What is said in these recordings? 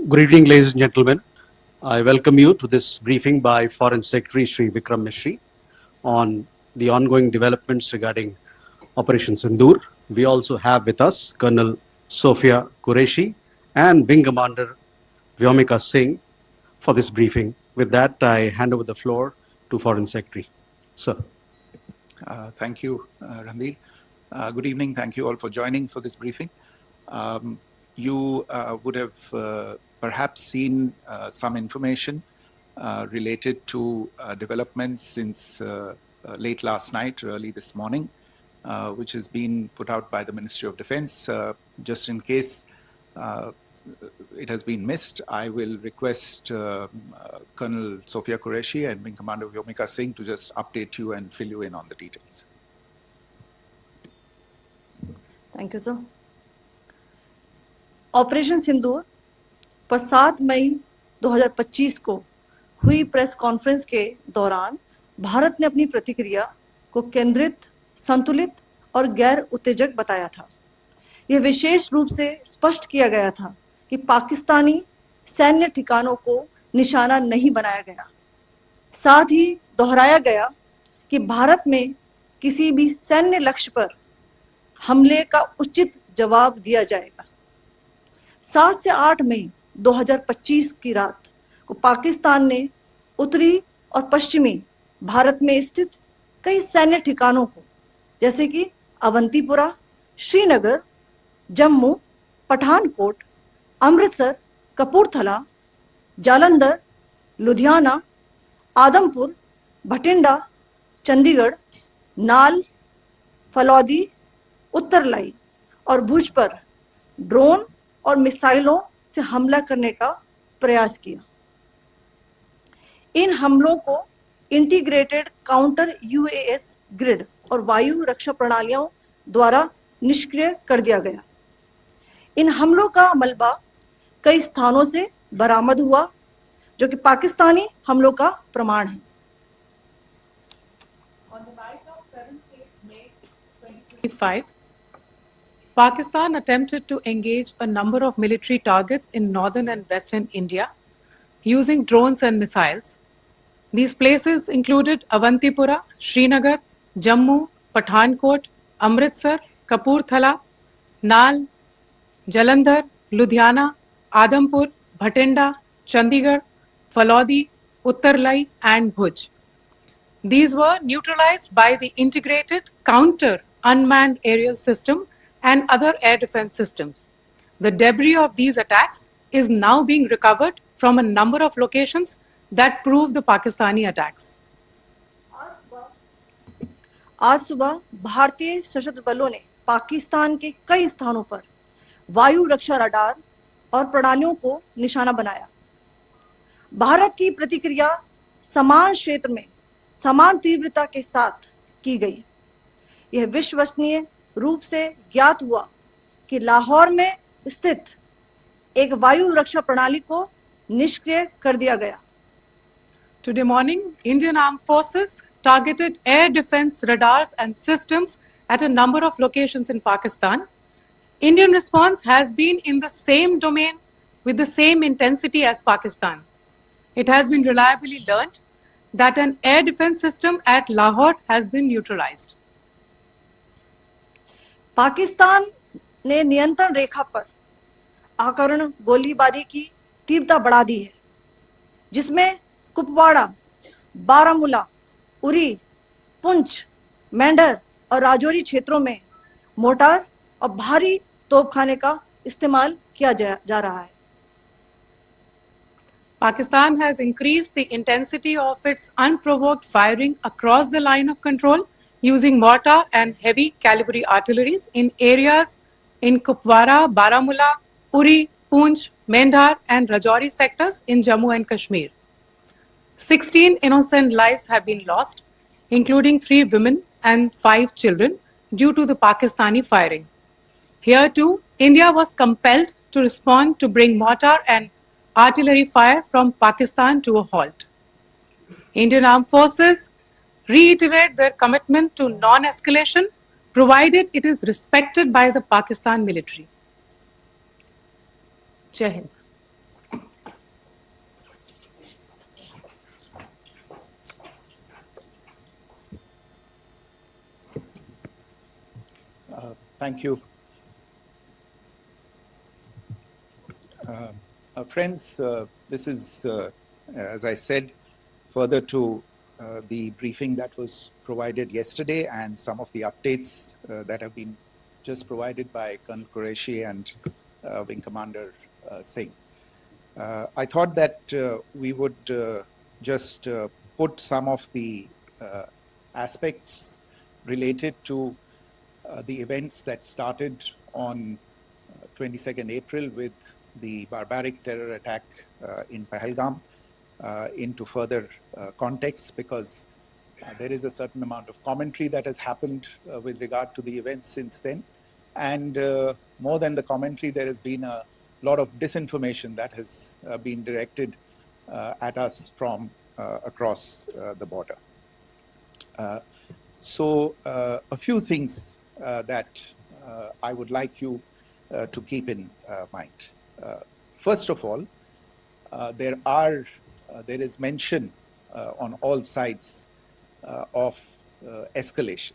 Good evening, ladies and gentlemen. I welcome you to this briefing by Foreign Secretary Shri Vikram Misri on the ongoing developments regarding Operation Sindoor. We also have with us Colonel Sofiya Qureshi and Wing Commander Vyomika Singh for this briefing. With that, I hand over the floor to Foreign Secretary. Sir. Thank you, Ranveer. Good evening. Thank you all for joining for this briefing. You would have perhaps seen some information related to developments since late last night, early this morning, which has been put out by the Ministry of Defense. Just in case it has been missed, I will request Colonel Sofiya Qureshi and Wing Commander Vyomika Singh to just update you and fill you in on the details. Thank you, sir. Operation Sindoor पर 7 मई 2025 को हुई press conference के दौरान भारत ने अपनी प्रतिक्रिया को केंद्रित, संतुलित और गैर उत्तेजक बताया था। यह विशेष रूप से स्पष्ट किया गया था कि पाकिस्तानी सैन्य ठिकानों को निशाना नहीं बनाया गया। साथ ही दोहराया गया कि भारत में किसी भी सैन्य लक्ष्य पर हमले का उचित जवाब दिया जाएगा। 7 से 8 मई 2025 की रात को पाकिस्तान ने उत्तरी और पश्चिमी भारत में स्थित कई सैन्य ठिकानों को, जैसे कि अवंतीपुरा, श्रीनगर, जम्मू, पठानकोट, अमृतसर, कपूरथला, जालंधर, लुधियाना, आदमपुर, भटिंडा, चंडीगढ़, नाल, फलौदी, उत्तरलाई और भुज पर ड्रोन और मिसाइलों से हमला करने का प्रयास किया। इन हमलों को इंटीग्रेटेड काउंटर यूएस ग्रिड और वायु रक्षा प्रणालियों द्वारा निष्क्रिय कर दिया गया। इन हमलों का मलबा कई स्थानों से बरामद हुआ, जो कि पाकिस्तानी हमलों का प्रमाण है। On the night of 7th May 2025, Pakistan attempted to engage a number of military targets in northern and western India using drones and missiles. These places included Awantipora, Srinagar, Jammu, Pathankot, Amritsar, Kapurthala, Nal, Jalandhar, Ludhiana, Adampur, Bhatinda, Chandigarh, Falodi, Uttarlai and Bhuj. These were neutralized by the integrated counter unmanned aerial system and other air defense systems. The debris of these attacks is now being recovered from a number of locations that prove the Pakistani attacks. आज सुबह भारतीय सशस्त्र बलों ने पाकिस्तान के कई स्थानों पर वायु रक्षा रडार और प्रणालियों को निशाना बनाया। भारत की प्रतिक्रिया समान क्षेत्र में समान तीव्रता के साथ की गई। यह विश्वसनीय रूप से ज्ञात हुआ कि लाहौर में स्थित एक वायु रक्षा प्रणाली को निष्क्रिय कर दिया गया। Today morning, Indian Armed Forces targeted air defense radars and systems at a number of locations in Pakistan. Indian response has been in the same domain with the same intensity as Pakistan. It has been reliably learnt that an air defense system at Lahore has been neutralized. Pakistan ने नियंत्रण रेखा पर आकरण गोलीबारी की तीव्रता बढ़ा दी है, जिसमें कुपवाड़ा, बारामूला, उरी, पुंछ, मेंढर और राजौरी क्षेत्रों में मोर्टार और भारी तोपखाने का इस्तेमाल किया जा रहा है। Pakistan has increased the intensity of its unprovoked firing across the line of control using mortar and heavy calibre artilleries in areas in Kupwara, Baramulla, Uri, Poonch, Mendhar and Rajouri sectors in Jammu and Kashmir. 16 innocent lives have been lost, including 3 women and 5 children due to the Pakistani firing. Here too, India was compelled to respond to bring mortar and artillery fire from Pakistan to a halt. Indian Armed Forces reiterate their commitment to non-escalation, provided it is respected by the Pakistan military. Jai Hind. Thank you. Friends, this is, as I said, further to the briefing that was provided yesterday and some of the updates that have been just provided by Colonel Qureshi and Wing Commander Singh. I thought that we would just put some of the aspects related to the events that started on 22nd April with the barbaric terror attack in Pahalgam into further context, because there is a certain amount of commentary that has happened with regard to the events since then. And more than the commentary, there has been a lot of disinformation that has been directed at us from across the border. So a few things that I would like you to keep in mind. First of all, there is mention on all sides of escalation.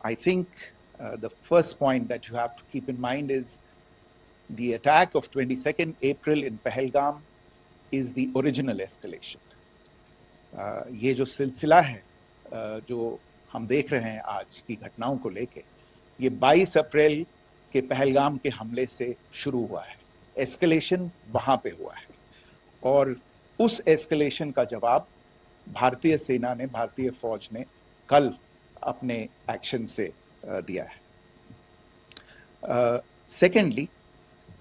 I think the first point that you have to keep in mind is the attack of 22nd April in Pahalgam is the original escalation. ये जो सिलसिला है जो हम देख रहे हैं आज की घटनाओं को लेके, ये 22 अप्रैल के पहलगाम के हमले से शुरू हुआ है. एस्केलेशन वहां पे हुआ है और उस एस्केलेशन का जवाब भारतीय सेना ने, भारतीय फौज ने कल अपने एक्शन से दिया है. Secondly,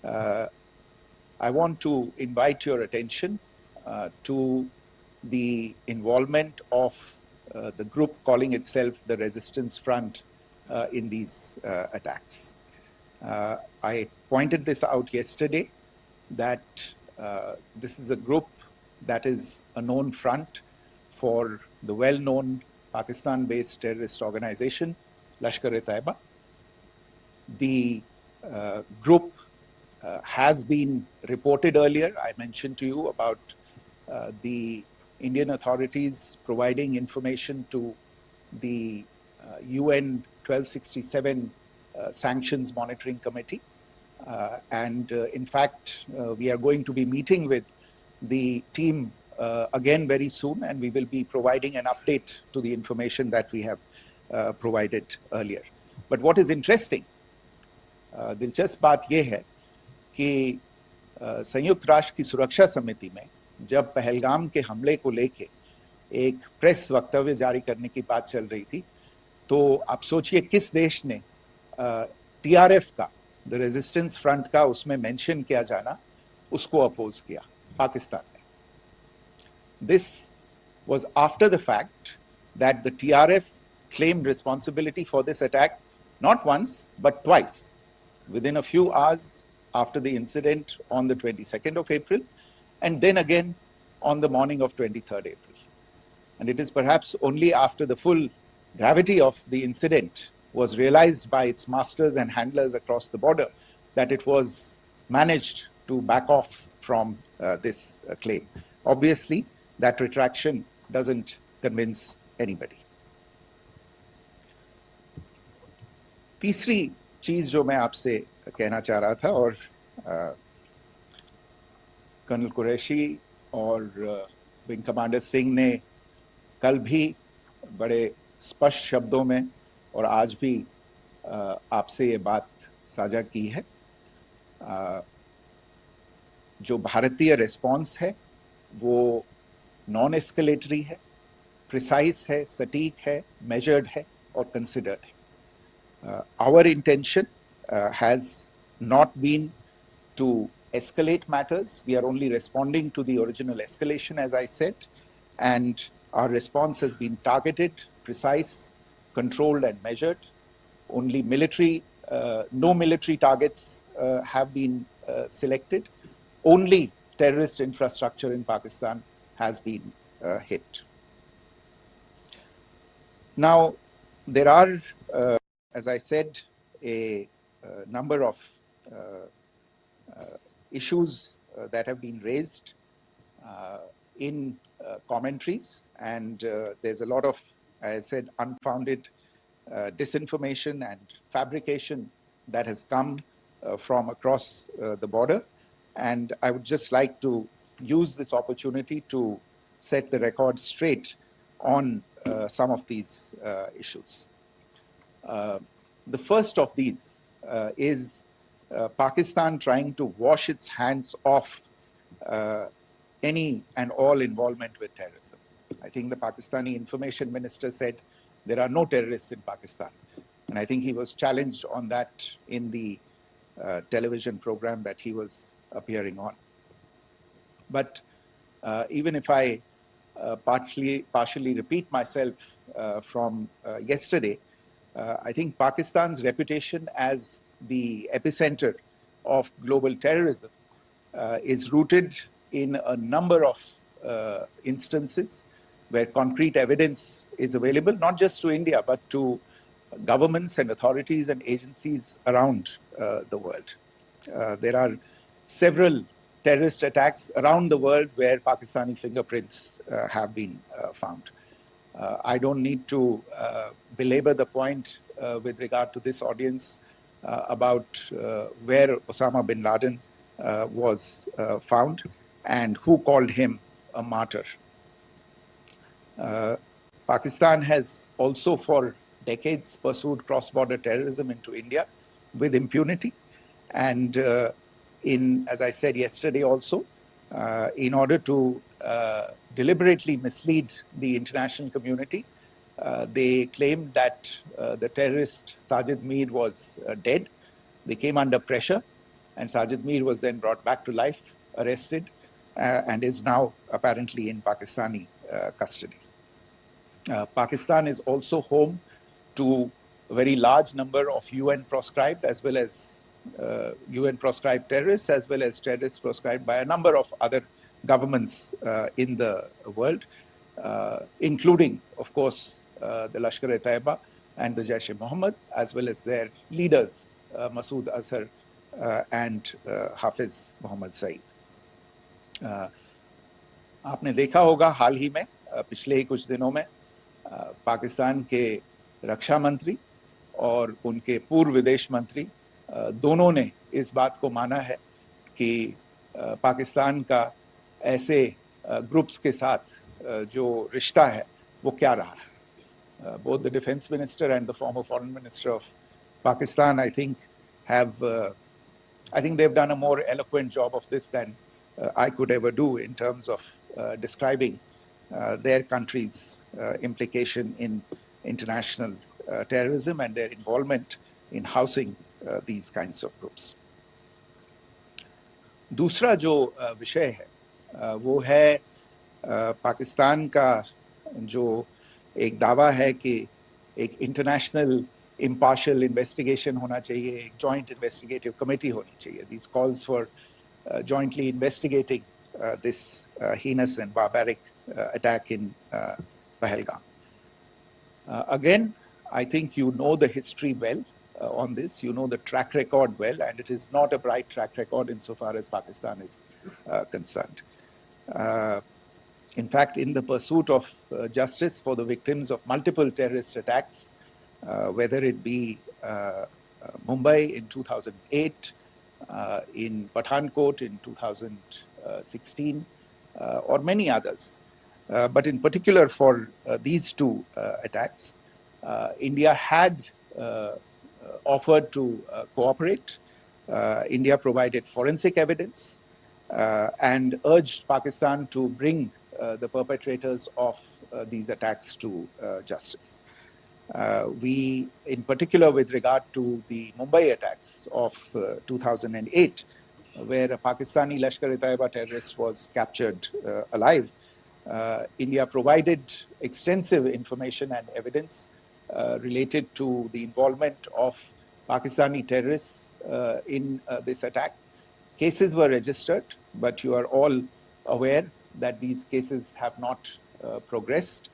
I want to invite your attention to the involvement of the group calling itself the Resistance Front in these attacks. I pointed this out yesterday that this is a group that is a known front for the well-known Pakistan-based terrorist organization, Lashkar-e-Taiba. The group has been reported earlier. I mentioned to you about the Indian authorities providing information to the UN 1267 Sanctions Monitoring Committee. And in fact, we are going to be meeting with the team again very soon, and we will be providing an update to the information that we have provided earlier. But what is interesting, दिलचस्प बात यह है कि संयुक्त राष्ट्र की सुरक्षा समिति में जब पहलगाम के हमले को लेके एक प्रेस वक्तव्य जारी करने की बात चल रही थी, तो आप सोचिए किस देश ने टीआरएफ का, द रेजिस्टेंस फ्रंट का उसमें मेंशन किया जाना, उसको अपोज किया, पाकिस्तान ने. This was after the fact that the TRF claimed responsibility for this attack not once but twice, within a few hours after the incident on the 22nd of April, and then again on the morning of 23rd April. And it is perhaps only after the full gravity of the incident was realized by its masters and handlers across the border that it was managed to back off from this claim. Obviously, that retraction doesn't convince anybody. तीसरी चीज जो मैं आपसे कहना चाह रहा था, और कर्नल कुरैशी और विंग कमांडर सिंह ने कल भी बड़े स्पष्ट शब्दों में और आज भी आपसे ये बात साझा की है. जो भारतीय रिस्पॉन्स है वो नॉन एस्केलेटरी है, प्रिसाइज है, सटीक है, मेजर्ड है और कंसिडर्ड है. Our intention has not been to escalate matters. We are only responding to the original escalation, as I said, and our response has been targeted, precise, controlled and measured. Only military, no military targets have been selected. Only terrorist infrastructure in Pakistan has been hit. Now, there are, as I said, a number of issues that have been raised in commentaries, and there's a lot of, as I said, unfounded disinformation and fabrication that has come from across the border. And I would just like to use this opportunity to set the record straight on some of these issues. The first of these is Pakistan trying to wash its hands off any and all involvement with terrorism. I think the Pakistani information minister said there are no terrorists in Pakistan. And I think he was challenged on that in the television program that he was appearing on. But even if I partially repeat myself from yesterday, I think Pakistan's reputation as the epicenter of global terrorism is rooted in a number of instances where concrete evidence is available, not just to India, but to governments and authorities and agencies around the world. There are several terrorist attacks around the world where Pakistani fingerprints have been found. I don't need to belabor the point with regard to this audience about where Osama bin Laden was found and who called him a martyr. Pakistan has also for decades pursued cross-border terrorism into India with impunity. And as I said yesterday also, in order to deliberately mislead the international community, they claimed that the terrorist Sajid Mir was dead. They came under pressure, and Sajid Mir was then brought back to life, arrested, and is now apparently in Pakistani custody. Pakistan is also home to a very large number of UN proscribed as well as UN proscribed terrorists, as well as terrorists proscribed by a number of other governments in the world, including, of course, the Lashkar-e-Taiba and the Jaish-e-Mohammed, as well as their leaders, Masood Azhar and Hafiz Mohammed Saeed. आपने देखा होगा हाल ही में पिछले ही कुछ दिनों में पाकिस्तान के रक्षा मंत्री और उनके पूर्व विदेश मंत्री दोनों ने इस बात को माना है कि पाकिस्तान का ऐसे ग्रुप्स के साथ जो रिश्ता है वो क्या रहा है. Both the defense minister and the former foreign minister of Pakistan, I think they've done a more eloquent job of this than I could ever do in terms of describing their country's implication in international terrorism and their involvement in housing these kinds of groups. दूसरा जो विषय है वो है पाकिस्तान का जो एक दावा है कि एक इंटरनेशनल impartial investigation होना चाहिए, एक joint investigative committee होनी चाहिए. These calls for jointly investigating this heinous and barbaric attack in Pahalgam. Again, I think you know the history well on this. You know the track record well, and it is not a bright track record insofar as Pakistan is concerned. In fact, in the pursuit of justice for the victims of multiple terrorist attacks, whether it be Mumbai in 2008, in Pathankot in 2016, or many others. But in particular for these two attacks, India had offered to cooperate. India provided forensic evidence and urged Pakistan to bring the perpetrators of these attacks to justice. We, in particular with regard to the Mumbai attacks of 2008, where a Pakistani Lashkar-e-Taiba terrorist was captured alive, India provided extensive information and evidence related to the involvement of Pakistani terrorists in this attack. Cases were registered, but you are all aware that these cases have not progressed,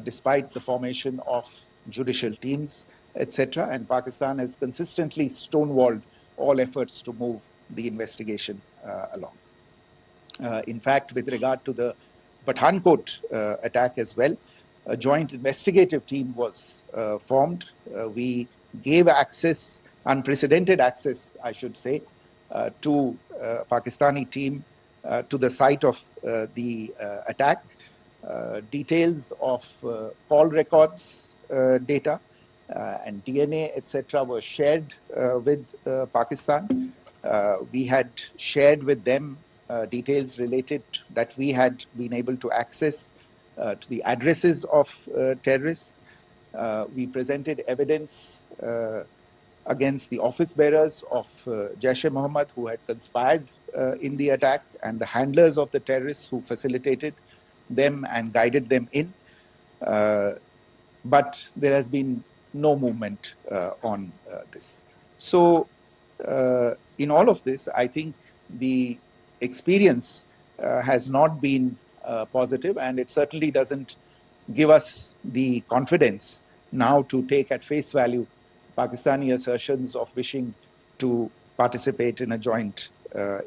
despite the formation of judicial teams, etc. And Pakistan has consistently stonewalled all efforts to move the investigation along. In fact, with regard to the Pathankot attack as well, a joint investigative team was formed. We gave access, unprecedented access, I should say, to Pakistani team to the site of the attack. Details of call records data and DNA, etc., were shared with Pakistan. We had shared with them details related that we had been able to access to the addresses of terrorists. We presented evidence against the office bearers of Jaish-e-Mohammed who had conspired in the attack, and the handlers of the terrorists who facilitated them and guided them in. But there has been no movement on this. So in all of this, I think the experience has not been positive, and it certainly doesn't give us the confidence now to take at face value Pakistani assertions of wishing to participate in a joint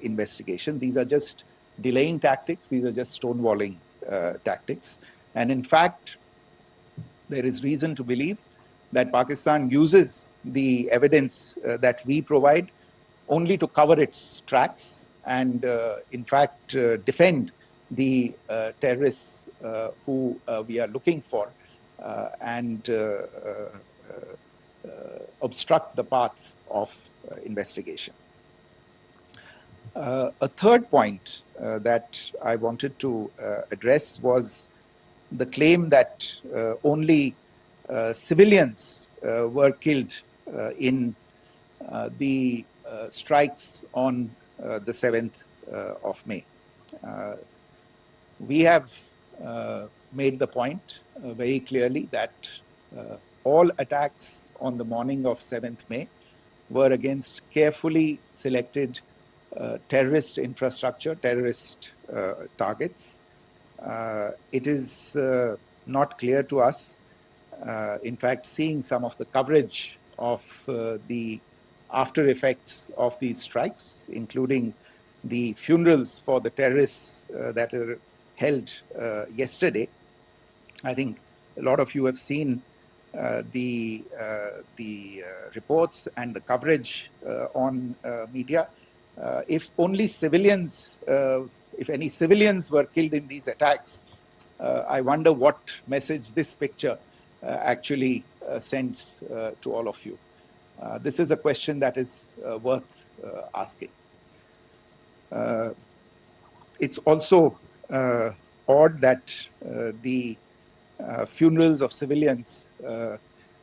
investigation. These are just delaying tactics. These are just stonewalling tactics. And in fact, there is reason to believe that Pakistan uses the evidence that we provide only to cover its tracks and, in fact, defend the terrorists who we are looking for and obstruct the path of investigation. A third point that I wanted to address was the claim that only civilians were killed in the strikes on the 7th of May. We have made the point very clearly that all attacks on the morning of 7th May were against carefully selected terrorist infrastructure, terrorist targets. It is not clear to us, in fact, seeing some of the coverage of the after effects of these strikes, including the funerals for the terrorists that were held yesterday. I think a lot of you have seen the reports and the coverage on media. If only civilians, if any civilians were killed in these attacks, I wonder what message this picture actually sends to all of you. This is a question that is worth asking. It's also odd that the funerals of civilians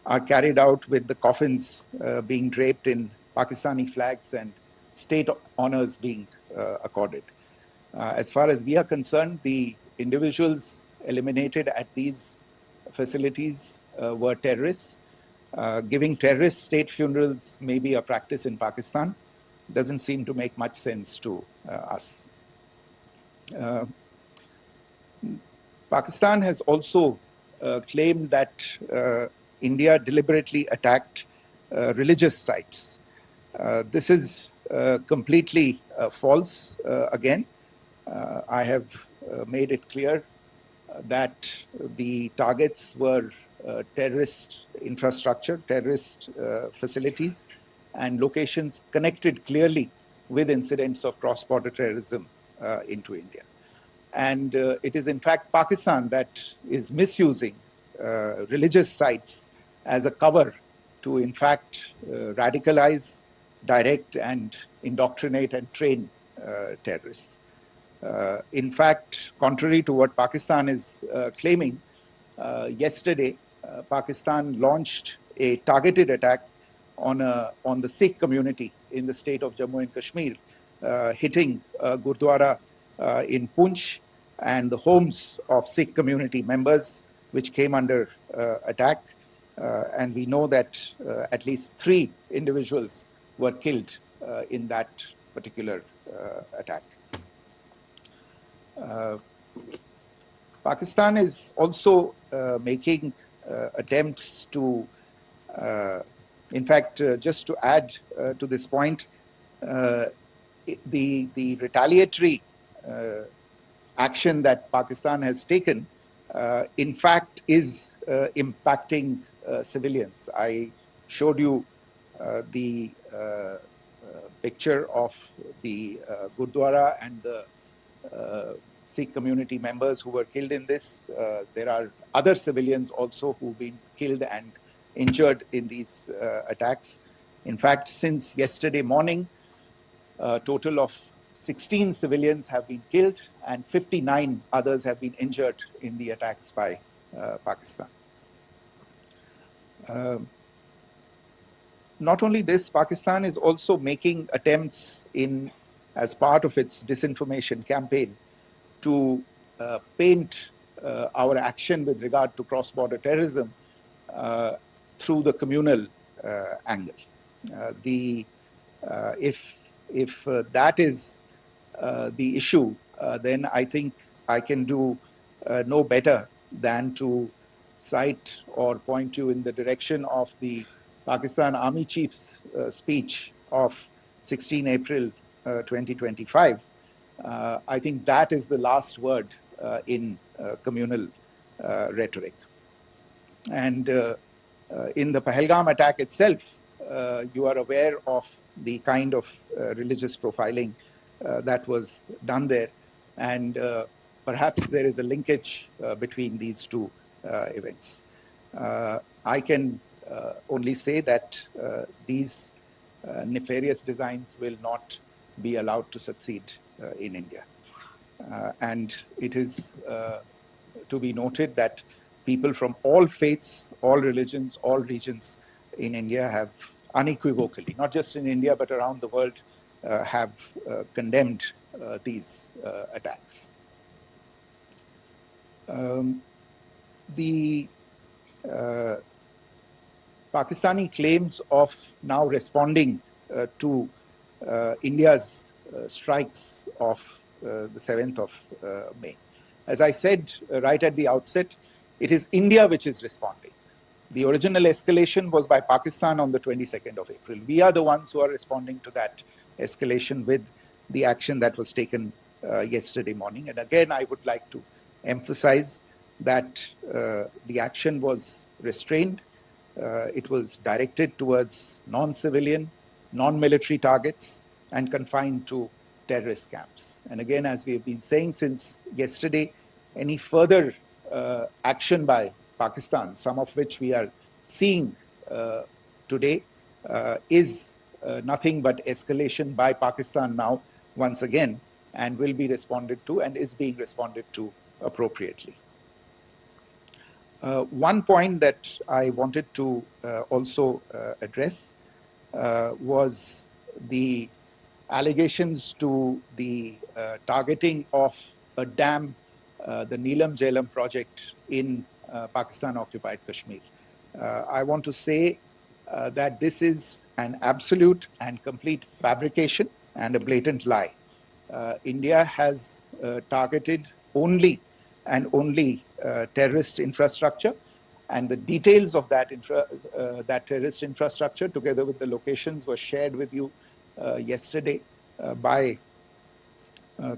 are carried out with the coffins being draped in Pakistani flags and state honors being accorded. As far as we are concerned, the individuals eliminated at these facilities were terrorists. Giving terrorist state funerals may be a practice in Pakistan. Doesn't seem to make much sense to us. Pakistan has also claimed that India deliberately attacked religious sites. This is completely false again. I have made it clear that the targets were terrorist infrastructure, terrorist facilities, and locations connected clearly with incidents of cross-border terrorism into India. And it is in fact Pakistan that is misusing religious sites as a cover to in fact radicalize, direct and indoctrinate and train terrorists. In fact, contrary to what Pakistan is claiming, yesterday Pakistan launched a targeted attack on the Sikh community in the state of Jammu and Kashmir, hitting Gurdwara in Poonch and the homes of Sikh community members, which came under attack. And we know that at least 3 individuals were killed in that particular attack. Pakistan is also making attempts to, in fact, just to add to this point, the retaliatory action that Pakistan has taken in fact is impacting civilians. I showed you the picture of the Gurdwara and the Sikh community members who were killed in this. There are other civilians also who've been killed and injured in these attacks. In fact, since yesterday morning, a total of 16 civilians have been killed and 59 others have been injured in the attacks by Pakistan. Not only this, Pakistan is also making attempts as part of its disinformation campaign to paint our action with regard to cross-border terrorism through the communal angle. If that is the issue, then I think I can do no better than to cite or point you in the direction of the Pakistan Army Chief's speech of 16 April 2025. I think that is the last word in communal rhetoric. And in the Pahalgam attack itself, you are aware of the kind of religious profiling that was done there. And perhaps there is a linkage between these two events. I can only say that these nefarious designs will not be allowed to succeed in India. And it is to be noted that people from all faiths, all religions, all regions in India have unequivocally, not just in India, but around the world, have condemned these attacks. The Pakistani claims of now responding to India's strikes of the 7th of May. As I said right at the outset, it is India which is responding. The original escalation was by Pakistan on the 22nd of April. We are the ones who are responding to that escalation with the action that was taken yesterday morning. And again, I would like to emphasize that the action was restrained. It was directed towards non-civilian, non-military targets and confined to terrorist camps. And again, as we have been saying since yesterday, any further action by Pakistan, some of which we are seeing today, is nothing but escalation by Pakistan now, once again, and will be responded to and is being responded to appropriately. One point that I wanted to also address was the allegations to the targeting of a dam, the Neelam Jhelum project in Pakistan-occupied Kashmir. I want to say that this is an absolute and complete fabrication and a blatant lie. India has targeted only and only terrorist infrastructure, and the details of that terrorist infrastructure, together with the locations, were shared with you yesterday by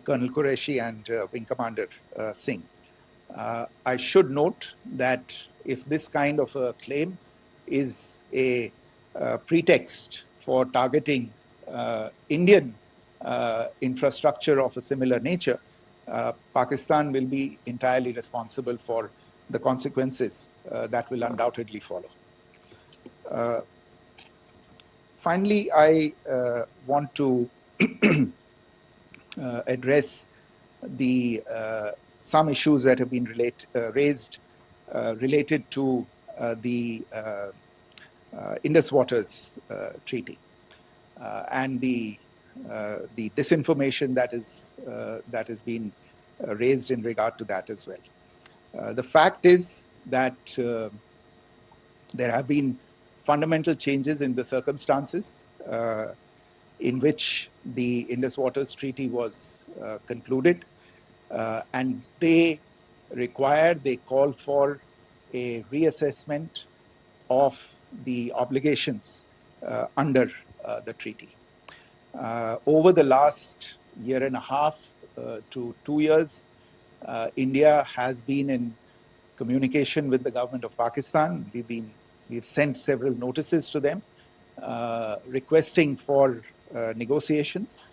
Colonel Qureshi and Wing Commander Singh. I should note that if this kind of a claim is a pretext for targeting Indian infrastructure of a similar nature, Pakistan will be entirely responsible for the consequences that will undoubtedly follow. Finally, I want to address some issues that have been raised related to the Indus Waters Treaty and the disinformation that has been raised in regard to that as well. The fact is that there have been fundamental changes in the circumstances in which the Indus Waters Treaty was concluded, and they call for a reassessment of the obligations under the treaty. Over the last year and a half to 2 years, India has been in communication with the government of Pakistan. We've sent several notices to them requesting for negotiations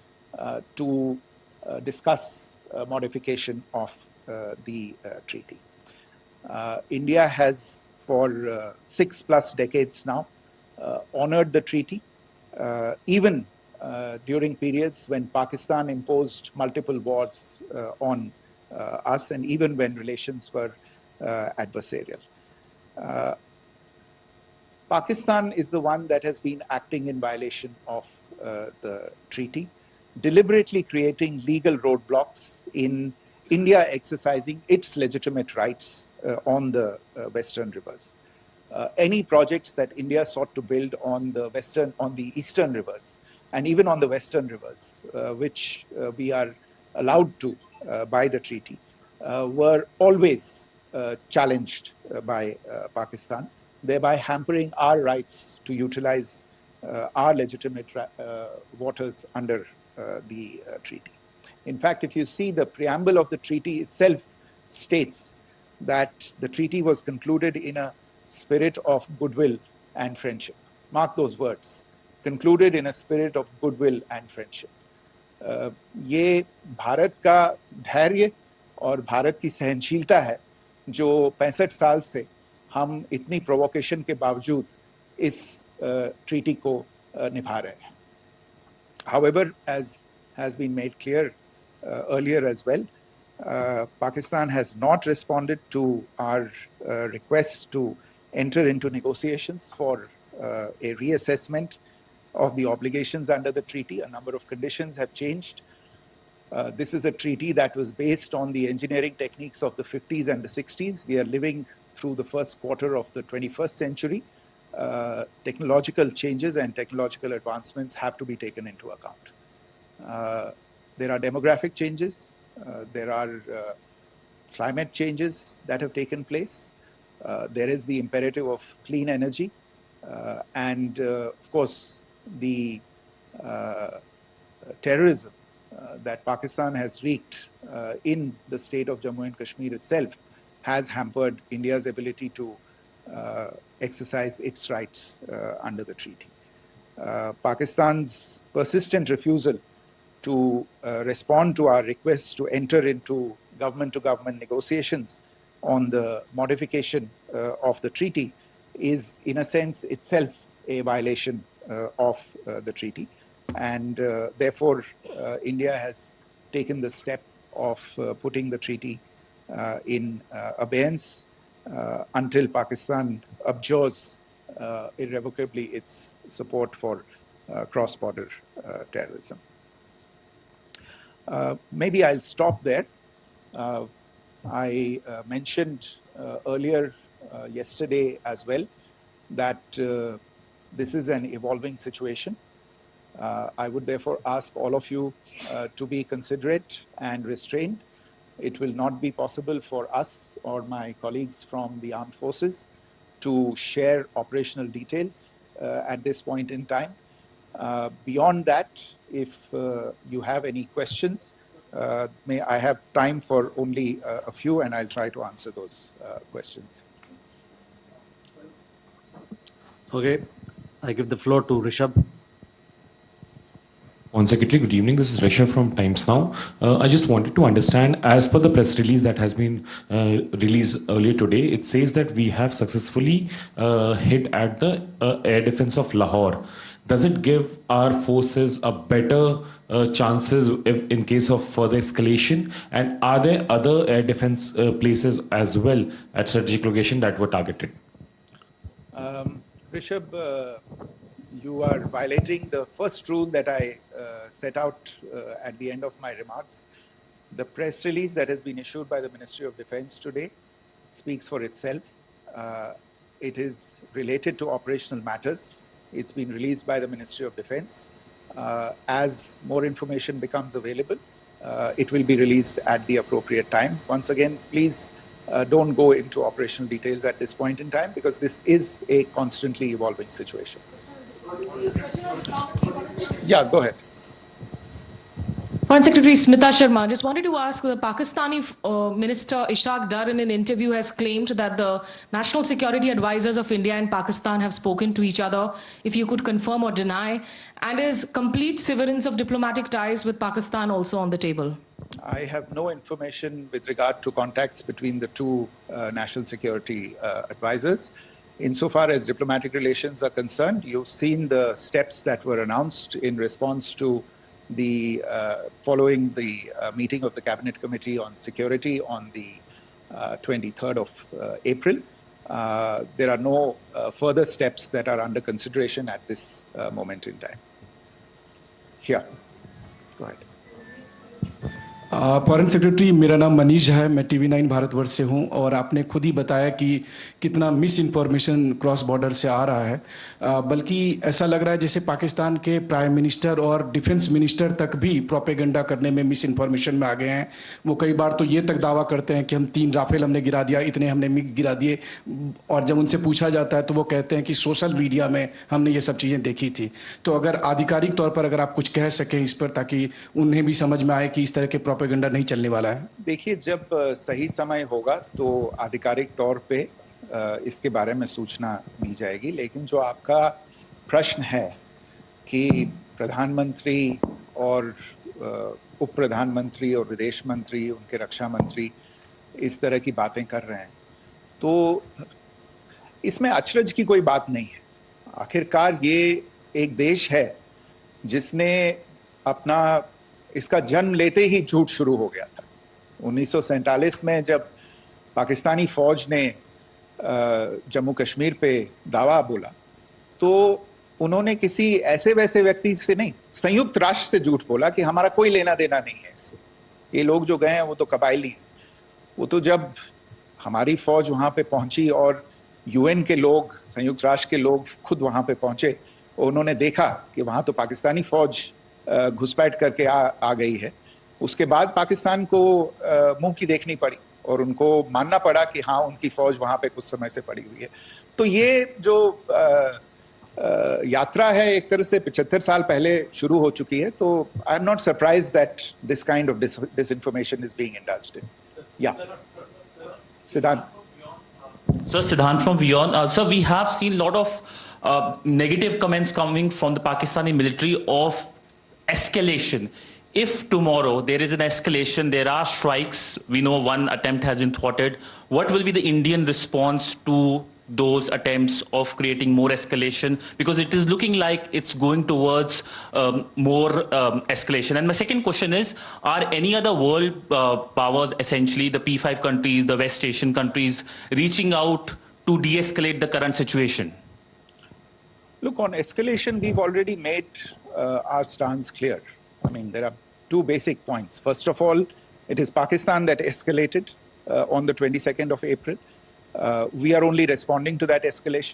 to discuss modification of the treaty. India has for 6+ decades now honored the treaty, even during periods when Pakistan imposed multiple wars on us, and even when relations were adversarial. Pakistan is the one that has been acting in violation of the treaty, deliberately creating legal roadblocks in India exercising its legitimate rights on the western rivers. Any projects that India sought to build on the eastern rivers, and even on the western rivers, which we are allowed to by the treaty, were always challenged by Pakistan, thereby hampering our rights to utilize our legitimate waters under the treaty. In fact, if you see the preamble of the treaty itself states that the treaty was concluded in a spirit of goodwill and friendship. Mark those words, concluded in a spirit of goodwill and friendship. ये भारत का धैर्य और भारत की सहनशीलता है जो 65 साल से हम इतनी प्रोवोकेशन के बावजूद इस ट्रीटी को निभा रहे हैं. However, as has been made clear earlier as well, Pakistan has not responded to our requests to enter into negotiations for a reassessment of the obligations under the treaty. A number of conditions have changed. This is a treaty that was based on the engineering techniques of the 50s and the 60s. We are living through the first quarter of the 21st century. Technological changes and technological advancements have to be taken into account. There are demographic changes. There are climate changes that have taken place. There is the imperative of clean energy. And of course, the terrorism that Pakistan has wreaked in the state of Jammu and Kashmir itself has hampered India's ability to exercise its rights under the treaty. Pakistan's persistent refusal to respond to our requests to enter into government-to-government negotiations on the modification of the treaty is, in a sense, itself a violation of the treaty. And therefore, India has taken the step of putting the treaty in abeyance until Pakistan abjures irrevocably its support for cross-border terrorism. Maybe I'll stop there. I mentioned earlier yesterday as well that this is an evolving situation. I would therefore ask all of you to be considerate and restrained. It will not be possible for us or my colleagues from the armed forces to share operational details at this point in time. Beyond that, if you have any questions, may I have time for only a few, and I'll try to answer those questions. Okay, I give the floor to Rishabh. On Secretary, good evening. This is Rishabh from Times Now. I just wanted to understand, as per the press release that has been released earlier today, it says that we have successfully hit at the air defense of Lahore. Does it give our forces a better chances if in case of further escalation? And are there other air defense places as well at strategic location that were targeted? Rishabh, you are violating the first rule that I set out at the end of my remarks. The press release that has been issued by the Ministry of Defense today speaks for itself. It is related to operational matters. It's been released by the Ministry of Defense. As more information becomes available, it will be released at the appropriate time. Once again, please don't go into operational details at this point in time, because this is a constantly evolving situation. Yeah, go ahead. Foreign Secretary Smita Sharma, just wanted to ask, the Pakistani Minister Ishaq Dar in an interview has claimed that the national security advisors of India and Pakistan have spoken to each other, if you could confirm or deny, and is complete severance of diplomatic ties with Pakistan also on the table? I have no information with regard to contacts between the two national security advisors. Insofar as diplomatic relations are concerned, you've seen the steps that were announced in response to the following the meeting of the Cabinet Committee on Security on the 23rd of April. There are no further steps that are under consideration at this moment in time. Here, go ahead. Foreign secretary, मेरा नाम मनीष है, मैं TV9 Bharatvarsh से हूं, और आपने खुद ही बताया कि कितना मिस इन्फॉर्मेशन क्रॉस बॉर्डर से आ रहा है, बल्कि ऐसा लग रहा है जैसे पाकिस्तान के प्राइम मिनिस्टर और डिफेंस मिनिस्टर तक भी प्रोपेगेंडा करने में मिस इन्फॉर्मेशन में आ गए हैं। वो कई बार तो ये तक दावा करते हैं कि हम 3 राफेल हमने गिरा दिया, इतने हमने मिग गिरा दिए, और जब उनसे पूछा जाता है तो वो कहते हैं कि सोशल मीडिया में हमने ये सब चीज़ें देखी थी। तो अगर आधिकारिक तौर पर अगर आप कुछ कह सकें इस पर, ताकि उन्हें भी समझ में आए कि इस तरह के प्रोपेगेंडा नहीं चलने वाला है। देखिए, जब सही समय होगा तो आधिकारिक तौर पे इसके बारे में सूचना मिल जाएगी, लेकिन जो आपका प्रश्न है कि प्रधानमंत्री और उप प्रधानमंत्री और विदेश मंत्री, उनके रक्षा मंत्री इस तरह की बातें कर रहे हैं, तो इसमें अचरज की कोई बात नहीं है। आखिरकार ये एक देश है जिसने अपना इसका जन्म लेते ही झूठ शुरू हो गया था। 1947 में जब पाकिस्तानी फौज ने जम्मू कश्मीर पे दावा बोला, तो उन्होंने किसी ऐसे वैसे व्यक्ति से नहीं, संयुक्त राष्ट्र से झूठ बोला कि हमारा कोई लेना देना नहीं है इससे, ये लोग जो गए हैं वो तो कबायली हैं। वो तो जब हमारी फौज वहाँ पे पहुंची और UN के लोग, संयुक्त राष्ट्र के लोग खुद वहाँ पे पहुंचे, उन्होंने देखा कि वहाँ तो पाकिस्तानी फौज घुसपैठ करके आ गई है, उसके बाद पाकिस्तान को मुंह की देखनी पड़ी और उनको मानना पड़ा कि हाँ, उनकी फौज वहाँ पे कुछ समय से पड़ी हुई है। तो ये जो यात्रा है एक तरह से 75 साल पहले शुरू हो चुकी है, तो I am not surprised that this kind of disinformation is being indulged in. Yeah. Siddhant. Sir, Siddhant from Beyond. Sir, we have seen a lot of negative comments coming from the Pakistani military of escalation. If tomorrow there is an escalation, there are strikes, we know one attempt has been thwarted, what will be the Indian response to those attempts of creating more escalation? Because it is looking like it's going towards more escalation. And my second question is, are any other world powers, essentially the P5 countries, the West Asian countries, reaching out to de-escalate the current situation? Look, on escalation, we've already made our stance clear. I mean, there are two basic points. First of all, it is Pakistan that escalated on the 22nd of April. We are only responding to that escalation.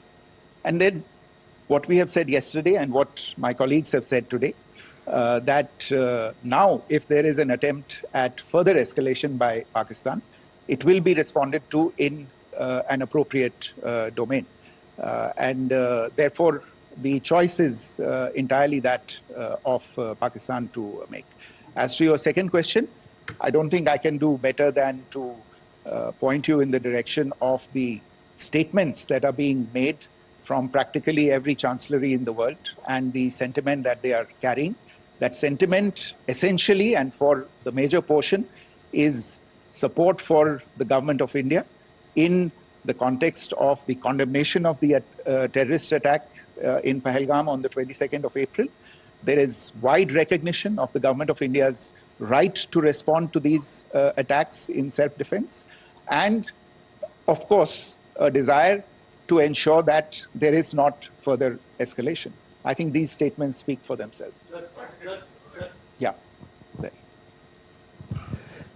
And then what we have said yesterday and what my colleagues have said today, that now if there is an attempt at further escalation by Pakistan, it will be responded to in an appropriate domain. And therefore, the choice is entirely that of Pakistan to make. As to your second question, I don't think I can do better than to point you in the direction of the statements that are being made from practically every chancellery in the world and the sentiment that they are carrying. That sentiment essentially, and for the major portion, is support for the government of India in the context of the condemnation of the terrorist attack in Pahalgam on the 22nd of April. There is wide recognition of the government of India's right to respond to these attacks in self-defense, and of course a desire to ensure that there is not further escalation. I think these statements speak for themselves. Yeah.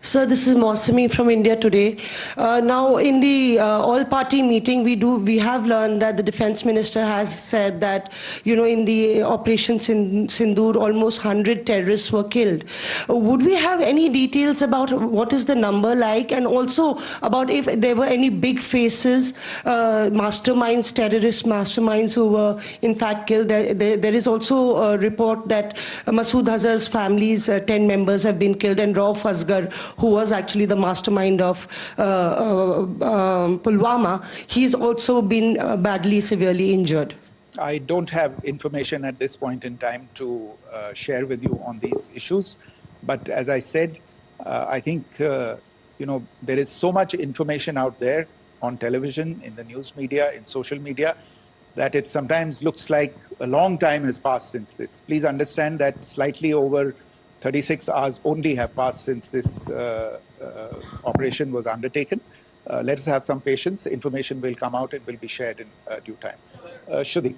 Sir, this is Mosami from India Today. Now, in the all-party meeting, we have learned that the defense minister has said that, in the operations in Sindoor, almost 100 terrorists were killed. Would we have any details about what is the number like, and also about if there were any big faces, masterminds, terrorist masterminds who were in fact killed? There is also a report that Masood Azhar's family's 10 members have been killed, and Rauf Asghar, who was actually the mastermind of Pulwama, he's also been badly, severely injured. I don't have information at this point in time to share with you on these issues. But as I said, I think, there is so much information out there on television, in the news media, in social media, that it sometimes looks like a long time has passed since this. Please understand that slightly over 36 hours only have passed since this operation was undertaken. Let us have some patience. Information will come out. It will be shared in due time. Shruti.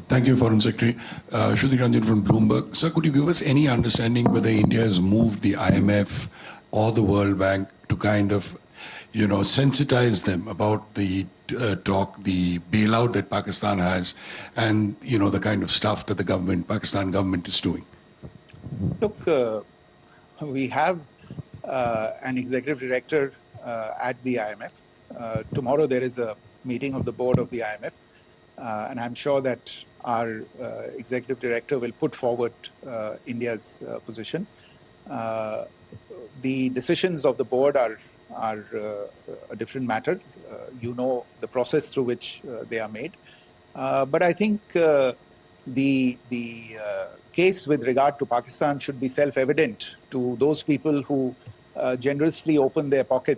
Thank you, Foreign Secretary. Shruti Ranjan from Bloomberg. Sir, could you give us any understanding whether India has moved the IMF or the World Bank to kind of, sensitize them about the the bailout that Pakistan has, and, the kind of stuff that the Pakistan government is doing? Look, we have an executive director at the IMF. Tomorrow there is a meeting of the board of the IMF, and I'm sure that our executive director will put forward India's position. The decisions of the board are a different matter. You know the process through which they are made. But I think the case with regard to Pakistan should be self-evident to those people who generously open their pockets